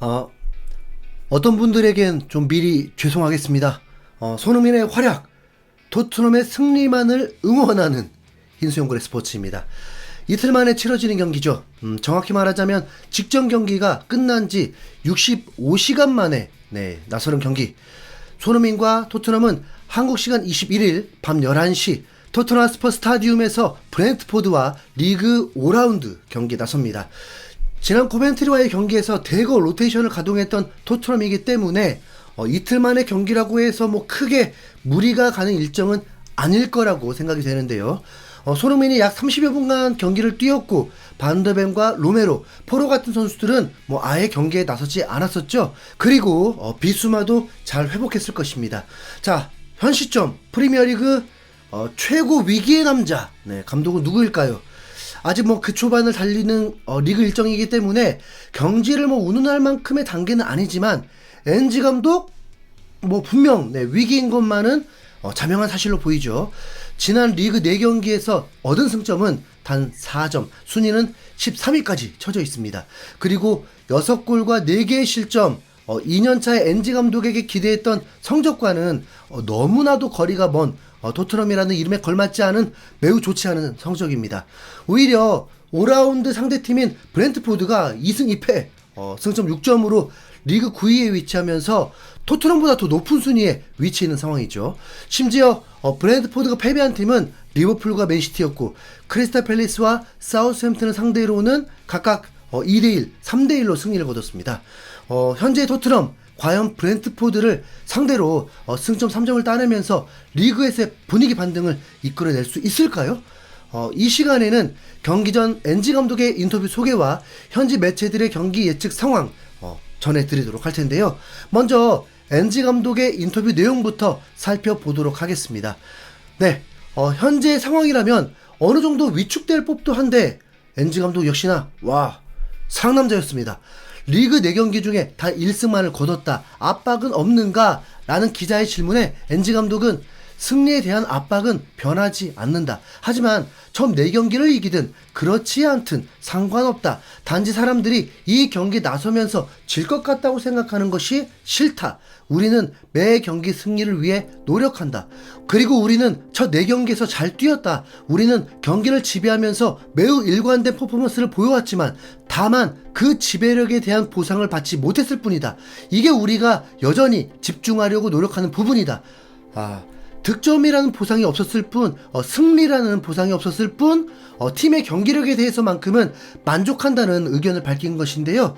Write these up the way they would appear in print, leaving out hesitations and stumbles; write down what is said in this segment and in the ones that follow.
어, 어떤 분들에겐 좀 미리 죄송하겠습니다. 손흥민의 활약, 토트넘의 승리만을 응원하는 흰수염고래 스포츠입니다. 이틀 만에 치러지는 경기죠. 정확히 말하자면 직전 경기가 끝난 지 65시간 만에 나서는 경기. 손흥민과 토트넘은 한국 시간 21일 밤 11시 토트넘 하스퍼 스타디움에서 브렌트포드와 리그 5라운드 경기에 나섭니다. 지난 코벤트리와의 경기에서 대거 로테이션을 가동했던 토트넘이기 때문에 이틀 만의 경기라고 해서 크게 무리가 가는 일정은 아닐 거라고 생각이 되는데요. 손흥민이 약 30여 분간 경기를 뛰었고 반더벤과 로메로, 포로 같은 선수들은 아예 경기에 나서지 않았었죠. 그리고 비수마도 잘 회복했을 것입니다. 자, 현 시점 프리미어리그 최고 위기의 남자, 감독은 누구일까요? 아직 그 초반을 달리는 리그 일정이기 때문에 경지를 운운할 만큼의 단계는 아니지만 엔지 감독 분명 위기인 것만은 자명한 사실로 보이죠. 지난 리그 4경기에서 얻은 승점은 단 4점, 순위는 13위까지 처져 있습니다. 그리고 6골과 4개의 실점, 2년차의 엔지 감독에게 기대했던 성적과는 너무나도 거리가 먼 토트넘이라는 이름에 걸맞지 않은 매우 좋지 않은 성적입니다. 오히려 5라운드 상대팀인 브렌트포드가 2승 2패, 승점 6점으로 리그 9위에 위치하면서 토트넘보다 더 높은 순위에 위치해 있는 상황이죠. 심지어 브렌트포드가 패배한 팀은 리버풀과 맨시티였고 크리스탈 팰리스와 사우스햄튼을 상대로는 각각 2대1, 3대1로 승리를 거뒀습니다. 현재 토트넘 과연 브렌트포드를 상대로 승점 3점을 따내면서 리그에서의 분위기 반등을 이끌어낼 수 있을까요? 이 시간에는 경기 전 엔지 감독의 인터뷰 소개와 현지 매체들의 경기 예측 상황 전해드리도록 할 텐데요. 먼저 엔지 감독의 인터뷰 내용부터 살펴보도록 하겠습니다. 현재 상황이라면 어느 정도 위축될 법도 한데 엔지 감독 역시나 상남자였습니다. 리그 4경기 중에 다 1승만을 거뒀다. 압박은 없는가? 라는 기자의 질문에 엔지 감독은 승리에 대한 압박은 변하지 않는다. 하지만 처음 4경기를 이기든 그렇지 않든 상관없다. 단지 사람들이 이 경기 나서면서 질 것 같다고 생각하는 것이 싫다. 우리는 매 경기 승리를 위해 노력한다. 그리고 우리는 첫 4경기에서 잘 뛰었다. 우리는 경기를 지배하면서 매우 일관된 퍼포먼스를 보여왔지만 다만 그 지배력에 대한 보상을 받지 못했을 뿐이다. 이게 우리가 여전히 집중하려고 노력하는 부분이다. 득점이라는 보상이 없었을 뿐, 승리라는 보상이 없었을 뿐, 팀의 경기력에 대해서만큼은 만족한다는 의견을 밝힌 것인데요.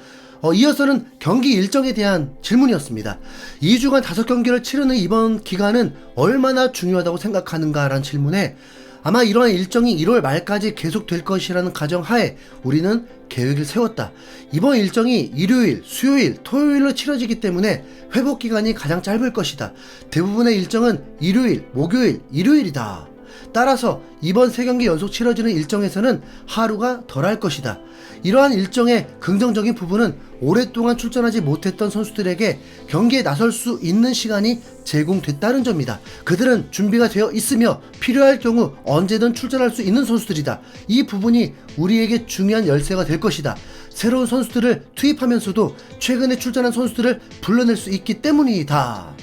이어서는 경기 일정에 대한 질문이었습니다. 2주간 5경기를 치르는 이번 기간은 얼마나 중요하다고 생각하는가라는 질문에 아마 이러한 일정이 1월 말까지 계속될 것이라는 가정하에 우리는 계획을 세웠다. 이번 일정이 일요일, 수요일, 토요일로 치러지기 때문에 회복기간이 가장 짧을 것이다. 대부분의 일정은 일요일, 목요일, 일요일이다. 따라서 이번 3경기 연속 치러지는 일정에서는 하루가 덜할 것이다. 이러한 일정의 긍정적인 부분은 오랫동안 출전하지 못했던 선수들에게 경기에 나설 수 있는 시간이 제공됐다는 점이다. 그들은 준비가 되어 있으며 필요할 경우 언제든 출전할 수 있는 선수들이다. 이 부분이 우리에게 중요한 열쇠가 될 것이다. 새로운 선수들을 투입하면서도 최근에 출전한 선수들을 불러낼 수 있기 때문이다.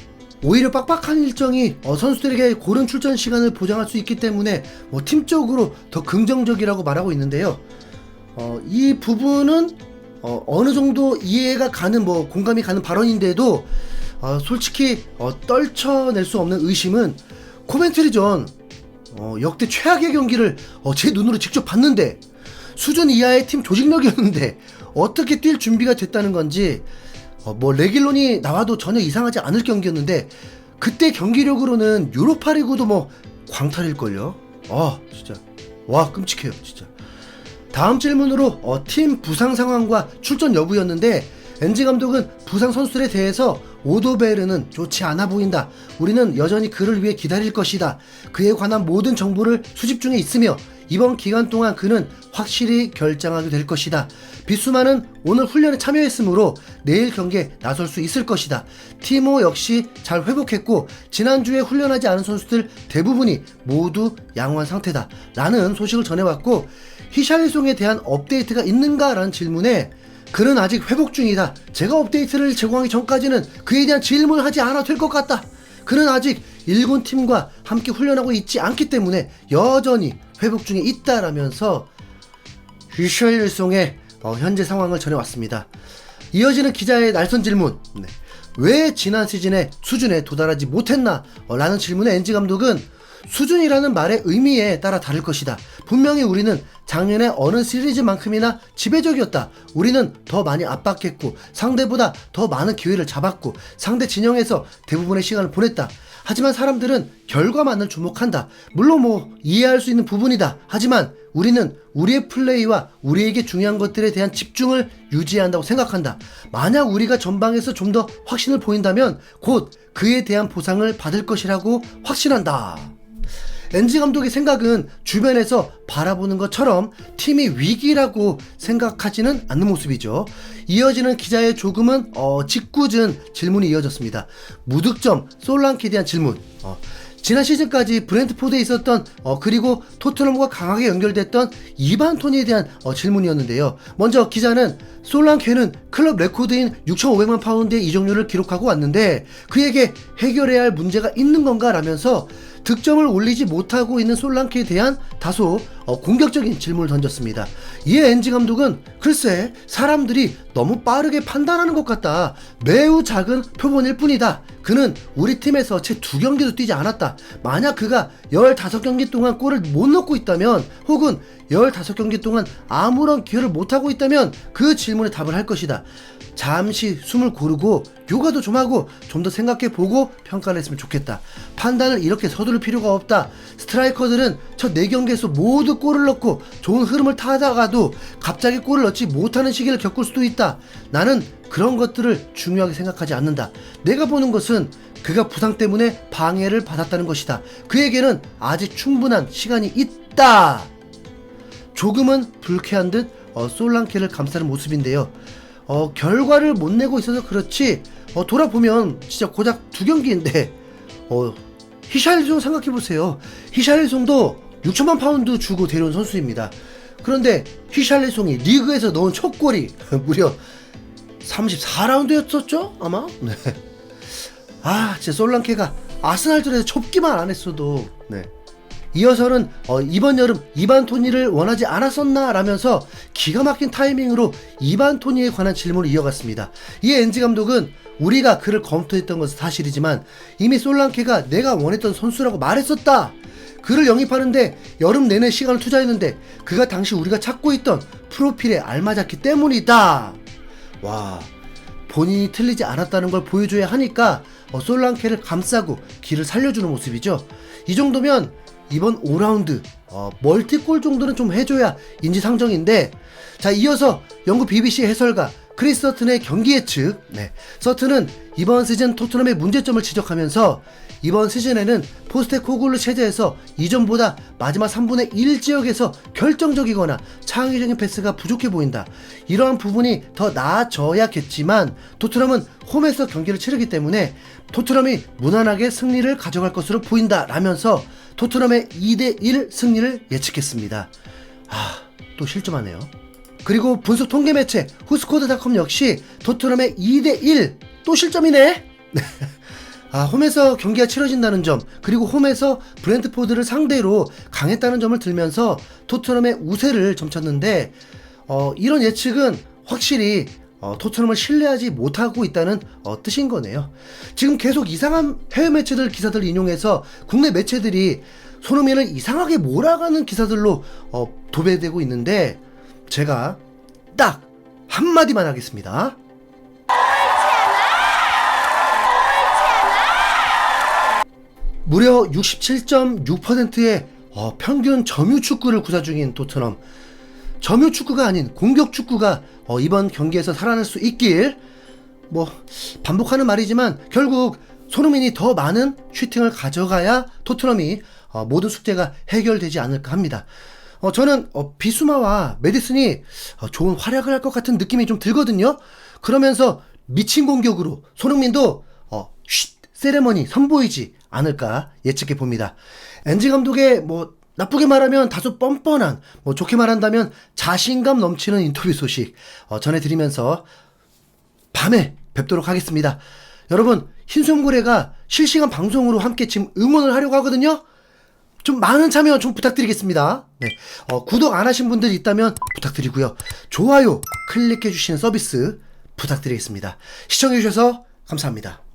오히려 빡빡한 일정이 선수들에게 고른 출전 시간을 보장할 수 있기 때문에 팀적으로 더 긍정적이라고 말하고 있는데요. 이 부분은 어느 정도 이해가 가는 공감이 가는 발언인데도 솔직히 떨쳐낼 수 없는 의심은 코벤트리전 역대 최악의 경기를 제 눈으로 직접 봤는데 수준 이하의 팀 조직력이었는데 어떻게 뛸 준비가 됐다는 건지 레길론이 나와도 전혀 이상하지 않을 경기였는데 그때 경기력으로는 유로파리그도 광탈일걸요. 진짜 끔찍해요 진짜. 다음 질문으로 팀 부상 상황과 출전 여부였는데 엔지 감독은 부상 선수들에 대해서 오도베르는 좋지 않아 보인다. 우리는 여전히 그를 위해 기다릴 것이다. 그에 관한 모든 정보를 수집 중에 있으며 이번 기간 동안 그는 확실히 결정하게 될 것이다. 비수마는 오늘 훈련에 참여했으므로 내일 경기에 나설 수 있을 것이다. 티모 역시 잘 회복했고 지난주에 훈련하지 않은 선수들 대부분이 모두 양호한 상태다. 라는 소식을 전해왔고 히샬리송에 대한 업데이트가 있는가? 라는 질문에 그는 아직 회복 중이다. 제가 업데이트를 제공하기 전까지는 그에 대한 질문을 하지 않아도 될 것 같다. 그는 아직 일군 팀과 함께 훈련하고 있지 않기 때문에 여전히 회복 중에 있다라면서 휘셜송의 현재 상황을 전해왔습니다. 이어지는 기자의 날선 질문. 왜 지난 시즌의 수준에 도달하지 못했나? 라는 질문에 NG 감독은 수준이라는 말의 의미에 따라 다를 것이다. 분명히 우리는 작년에 어느 시리즈만큼이나 지배적이었다. 우리는 더 많이 압박했고 상대보다 더 많은 기회를 잡았고 상대 진영에서 대부분의 시간을 보냈다. 하지만 사람들은 결과만을 주목한다. 물론 이해할 수 있는 부분이다. 하지만 우리는 우리의 플레이와 우리에게 중요한 것들에 대한 집중을 유지해야 한다고 생각한다. 만약 우리가 전방에서 좀 더 확신을 보인다면 곧 그에 대한 보상을 받을 것이라고 확신한다. NG 감독의 생각은 주변에서 바라보는 것처럼 팀이 위기라고 생각하지는 않는 모습이죠. 이어지는 기자의 조금은 짓궂은 질문이 이어졌습니다. 무득점 솔랑키에 대한 질문. 지난 시즌까지 브렌트포드에 있었던 그리고 토트넘과 강하게 연결됐던 이반 토니에 대한 질문이었는데요. 먼저 기자는 솔랑케는 클럽 레코드인 6,500만 파운드의 이적료를 기록하고 왔는데 그에게 해결해야 할 문제가 있는 건가 라면서 득점을 올리지 못하고 있는 솔랑케에 대한 다소 공격적인 질문을 던졌습니다. 이에 NG 감독은 글쎄 사람들이 너무 빠르게 판단하는 것 같다. 매우 작은 표본일 뿐이다. 그는 우리 팀에서 채 2경기도 뛰지 않았다. 만약 그가 15경기 동안 골을 못 넣고 있다면 혹은 15경기 동안 아무런 기회를 못하고 있다면 그 질문에 답을 할 것이다. 잠시 숨을 고르고 요가도 좀 하고 좀 더 생각해보고 평가를 했으면 좋겠다. 판단을 이렇게 서두를 필요가 없다. 스트라이커들은 첫 4경기에서 모두 골을 넣고 좋은 흐름을 타다가도 갑자기 골을 넣지 못하는 시기를 겪을 수도 있다. 나는 그런 것들을 중요하게 생각하지 않는다. 내가 보는 것은 그가 부상 때문에 방해를 받았다는 것이다. 그에게는 아직 충분한 시간이 있다. 조금은 불쾌한 듯 솔랑케를 감싸는 모습인데요. 결과를 못 내고 있어서 그렇지 돌아보면 진짜 고작 2경기인데 히샬리송 생각해보세요. 히샬리송도 6천만 파운드 주고 데려온 선수입니다. 그런데 히샬리송이 리그에서 넣은 첫 골이 무려 34라운드였었죠? 아마? 네. 진짜 솔랑케가 아스날전에서 접기만 안 했어도 이어서는 이번 여름 이반 토니를 원하지 않았었나 라면서 기가 막힌 타이밍으로 이반 토니에 관한 질문을 이어갔습니다. 이에 NG 감독은 우리가 그를 검토했던 것은 사실이지만 이미 솔랑케가 내가 원했던 선수라고 말했었다. 그를 영입하는데 여름 내내 시간을 투자했는데 그가 당시 우리가 찾고 있던 프로필에 알맞았기 때문이다. 와, 본인이 틀리지 않았다는 걸 보여줘야 하니까 솔랑케를 감싸고 길을 살려주는 모습이죠. 이 정도면 이번 5라운드 멀티골 정도는 좀 해줘야 인지상정인데, 자, 이어서 영국 BBC 해설가 크리스 서튼의 경기 예측. 서튼은 이번 시즌 토트넘의 문제점을 지적하면서 이번 시즌에는 포스테코글루 체제에서 이전보다 마지막 3분의 1 지역에서 결정적이거나 창의적인 패스가 부족해 보인다. 이러한 부분이 더 나아져야겠지만 토트넘은 홈에서 경기를 치르기 때문에 토트넘이 무난하게 승리를 가져갈 것으로 보인다 라면서 토트넘의 2대1 승리를 예측했습니다. 또 실점하네요. 그리고 분석 통계 매체 후스코드닷컴 역시 토트넘의 2대1 또 실점이네. 홈에서 경기가 치러진다는 점, 그리고 홈에서 브렌트포드를 상대로 강했다는 점을 들면서 토트넘의 우세를 점쳤는데 이런 예측은 확실히 토트넘을 신뢰하지 못하고 있다는 뜻인 거네요. 지금 계속 이상한 해외 매체들 기사들 인용해서 국내 매체들이 손흥민을 이상하게 몰아가는 기사들로 도배되고 있는데 제가 딱 한마디만 하겠습니다. 무려 67.6%의 평균 점유 축구를 구사 중인 토트넘. 점유 축구가 아닌 공격 축구가 이번 경기에서 살아날 수 있길, 반복하는 말이지만 결국 손흥민이 더 많은 슈팅을 가져가야 토트넘이 모든 숙제가 해결되지 않을까 합니다. 저는 비수마와 메디슨이 좋은 활약을 할 것 같은 느낌이 좀 들거든요. 그러면서 미친 공격으로 손흥민도 세레머니 선보이지 않을까 예측해 봅니다. NG 감독의 나쁘게 말하면 다소 뻔뻔한, 좋게 말한다면 자신감 넘치는 인터뷰 소식 전해드리면서 밤에 뵙도록 하겠습니다. 여러분, 흰수염고래가 실시간 방송으로 함께 지금 응원을 하려고 하거든요. 좀 많은 참여 좀 부탁드리겠습니다. 네, 구독 안 하신 분들 있다면 부탁드리고요. 좋아요 클릭해 주시는 서비스 부탁드리겠습니다. 시청해 주셔서 감사합니다.